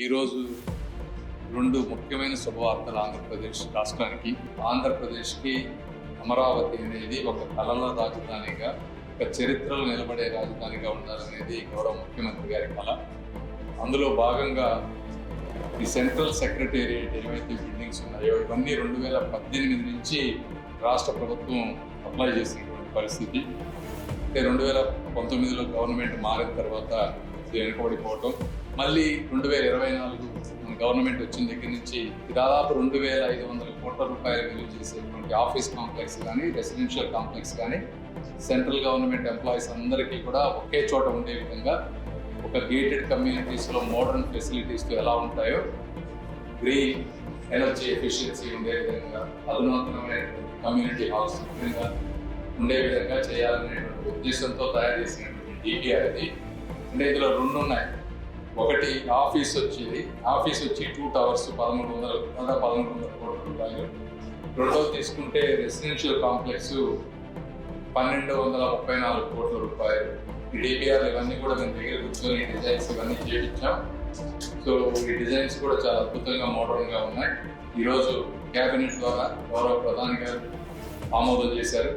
ఈరోజు రెండు ముఖ్యమైన శుభవార్తలు ఆంధ్రప్రదేశ్ రాష్ట్రానికి. ఆంధ్రప్రదేశ్కి అమరావతి అనేది ఒక కళల రాజధానిగా, ఒక చరిత్రలో నిలబడే రాజధానిగా ఉండాలనేది గౌరవ ముఖ్యమంత్రి గారి కళ. అందులో భాగంగా ఈ సెంట్రల్ సెక్రటేరియట్ ఏవైతే బిల్డింగ్స్ ఉన్నాయో ఇవన్నీ 2018 నుంచి రాష్ట్ర ప్రభుత్వం అప్లై చేసినటువంటి పరిస్థితి. అంటే 2019లో గవర్నమెంట్ మారిన తర్వాత వెనుకబడిపోవటం, మళ్ళీ 2024 గవర్నమెంట్ వచ్చిన దగ్గర నుంచి దాదాపు 2,500 కోట్ల రూపాయలు విలువ చేసేటువంటి ఆఫీస్ కాంప్లెక్స్ కానీ, రెసిడెన్షియల్ కాంప్లెక్స్ కానీ సెంట్రల్ గవర్నమెంట్ ఎంప్లాయీస్ అందరికీ కూడా ఒకే చోట ఉండే విధంగా, ఒక గేటెడ్ కమ్యూనిటీస్లో మోడర్న్ ఫెసిలిటీస్తో ఎలా ఉంటాయో గ్రీన్ ఎనర్జీ ఎఫిషియన్సీ ఉండే విధంగా, అధునాతనమైన కమ్యూనిటీ హాల్స్ ఉండే విధంగా చేయాలనేటువంటి ఉద్దేశంతో తయారు చేసినటువంటి డిపిఆర్ ఇది. అంటే ఇందులో రెండు ఉన్నాయి. ఒకటి ఆఫీస్ వచ్చి 2 టవర్స్ 1,300 కోట్ల రూపాయలు. రెండోది తీసుకుంటే రెసిడెన్షియల్ కాంప్లెక్స్ 1,234 కోట్ల రూపాయలు. ఈ డిపిఆర్ ఇవన్నీ కూడా మేము దగ్గర కూర్చొని డిజైన్స్ ఇవన్నీ చేయించాం. సో ఈ డిజైన్స్ కూడా చాలా అద్భుతంగా మోడర్న్గా ఉన్నాయి. ఈరోజు క్యాబినెట్ ద్వారా గౌరవ ప్రధాని గారు ఆమోదం చేశారు.